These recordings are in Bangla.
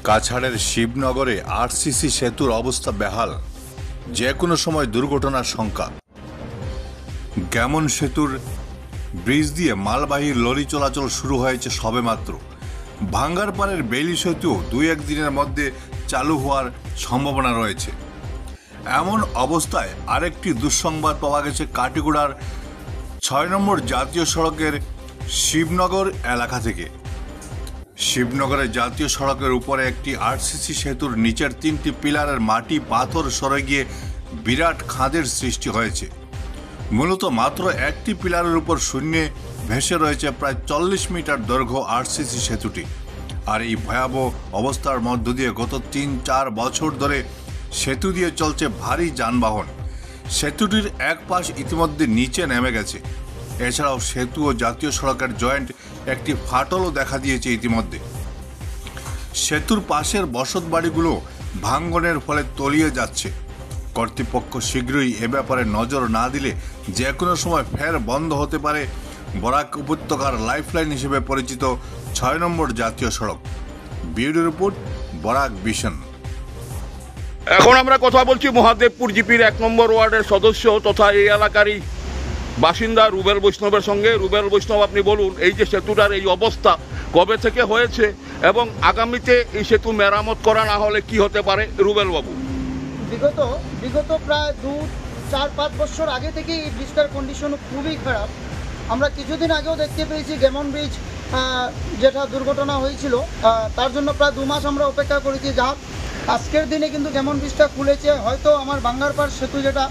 কাছাড়ের শিবনগরে আরসিসি সেতুর অবস্থা বেহাল, যে কোনো সময় দুর্ঘটনার শঙ্কা। গ্যামন সেতুর ব্রিজ দিয়ে মালবাহী লরি চলাচল শুরু হয়েছে সবেমাত্র। ভাঙ্গারপাড়ের বেইলি সেতু 2-1 দিনের মধ্যে চালু হওয়ার সম্ভাবনা রয়েছে। এমন অবস্থায় আরেকটি দুঃসংবাদ পাওয়া গেছে কাটিগড়ার 6 নম্বর জাতীয় সড়কের শিবনগর এলাকা থেকে। শিবনগরের জাতীয় সড়কের উপরে একটি আরসিসি সেতুর নিচের 3টি পিলারের মাটি পাথর সরে গিয়ে বিরাট খাদের সৃষ্টি হয়েছে। মূলত মাত্র একটি পিলারের উপর শূন্যে ভেসে রয়েছে প্রায় 40 মিটার দৈর্ঘ্য আরসিসি সেতুটি। আর এই ভয়াবহ অবস্থার মধ্য দিয়ে গত 3-4 বছর ধরে সেতু দিয়ে চলছে ভারী যানবাহন। সেতুটির এক পাশ ইতিমধ্যে নিচে নেমে গেছে। এছাড়াও সেতু ও জাতীয় সড়কের জয়েন্ট একটি ফাটলও দেখা দিয়েছে ইতিমধ্যে। সেতুর পাশের বসতবাড়িগুলো ভাঙ্গনের ফলে তলিয়ে যাচ্ছে। কর্তৃপক্ষ শীঘ্রই এ ব্যাপারে নজর না দিলে যে কোনো সময় ফের বন্ধ হতে পারে বরাক উপত্যকার লাইফলাইন হিসেবে পরিচিত 6 নম্বর জাতীয় সড়ক। Bureau report, Barak vision. এখন আমরা কথা বলছি মহাদেবপুর জিপির 1 নম্বর ওয়ার্ডের সদস্য তথা এই এলাকারই বাসিন্দা রুবেল বৈষ্ণবের সঙ্গে। রুবেল বৈষ্ণব, আপনি বলুন, এই যে সেতুটার এই অবস্থা কবে থেকে হয়েছে এবং আগামীতে এই সেতু মেরামত করা না হলে কি হতে পারে? রুবেল বাবু, বিগত প্রায় 2-4-5 বছর আগে থেকেই এই ব্রিজটার কন্ডিশন খুবই খারাপ। আমরা কিছুদিন আগেও দেখতে পেয়েছি গ্যামন ব্রিজ যেটা দুর্ঘটনা হয়েছিল, তার জন্য প্রায় 2 মাস আমরা অপেক্ষা করেছি। যা আজকের দিনে কিন্তু গ্যামন ব্রিজটা খুলেছে, হয়তো আমার ভাঙ্গারপাড় সেতু যেটা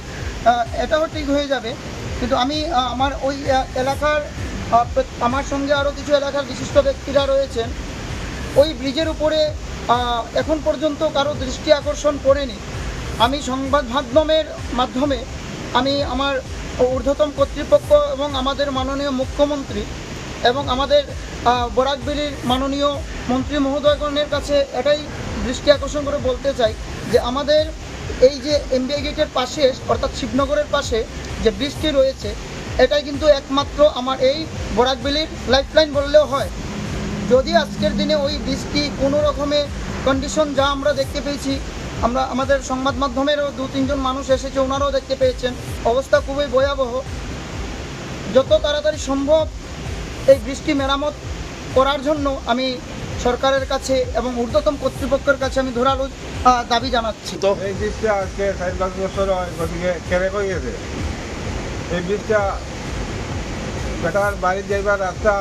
এটাও ঠিক হয়ে যাবে। কিন্তু আমি আমার ওই এলাকার আমার সঙ্গে আরও কিছু এলাকার বিশিষ্ট ব্যক্তিরা রয়েছেন, ওই ব্রিজের উপরে এখন পর্যন্ত কারো দৃষ্টি আকর্ষণ করেনি। আমি সংবাদ মাধ্যমে আমি আমার ঊর্ধ্বতন কর্তৃপক্ষ এবং আমাদের মাননীয় মুখ্যমন্ত্রী এবং আমাদের বরাকবেলির মাননীয় মন্ত্রী মহোদয়গণের কাছে এটাই দৃষ্টি আকর্ষণ করে বলতে চাই যে আমাদের এই যে এমবিআই গেটের পাশে অর্থাৎ শিবনগরের পাশে যে ব্রিজটি রয়েছে, এটাই কিন্তু একমাত্র আমার এই বরাকবেলির লাইফলাইন বললেও হয়। যদি আজকের দিনে ওই ব্রিজটি কোনো রকমে কন্ডিশন যা আমরা দেখতে পেয়েছি, আমরা আমাদের সংবাদ মাধ্যমেরও 2-3 জন মানুষ এসেছে, ওনারাও দেখতে পেয়েছেন, অবস্থা খুবই ভয়াবহ। যত তাড়াতাড়ি সম্ভব এই ব্রিজটি মেরামত করার জন্য আমি সরকারের কাছে এবং ঊর্ধ্বতন কর্তৃপক্ষের কাছে আমি ধরালো দাবি জানাচ্ছি। তো এই ব্রিজটা আজকে 4-5 বছর হয়, গতিকে কেড়ে হয়ে গেছে। এই ব্রিজটা বেটার বাড়ি যাইবার রাস্তা,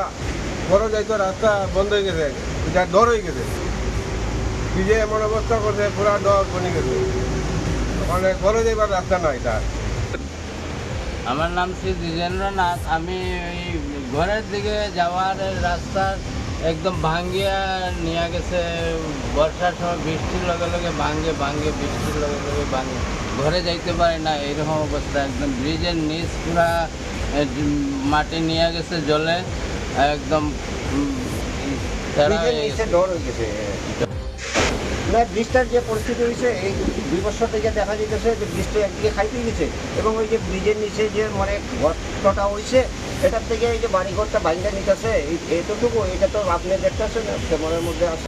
বড় যাইতো রাস্তা বন্ধ হয়ে গেছে, যা ডর হয়ে গেছে। ব্রিজে এমন অবস্থা করছে, পুরা ডর বনে গেছে, মানে বড় যাইবার রাস্তা নাই তার। আমার নাম শ্রী দ্বিজেন্দ্রনাথ। আমি ওই ঘরের দিকে যাওয়ার রাস্তা একদম ভাঙ্গিয়া নিয়ে গেছে। বর্ষার সময় বৃষ্টির লগে লগে ভাঙ্গে বৃষ্টির লগে লগে ভাঙ্গে, ঘরে যাইতে পারে না, এইরকম অবস্থা। একদম ব্রিজের নিচ পুরা মাটি নিয়ে গেছে জলে, একদম ডর হয়ে গেছে। ব্রিজটার যে পরিস্থিতি হয়েছে এই 2 বছর থেকে দেখা যেতেছে যে ব্রিজটা একদিকে খাইতে গেছে এবং ওই যে ব্রিজের নিচে যে মানে ঘরটা হয়েছে, এটার থেকে এই যে বাড়িঘরটা ভাঙিয়ে নিতেছে, এতটুকু এটা তো আপনি দেখতেছেন ক্যামেরার মধ্যে আছে।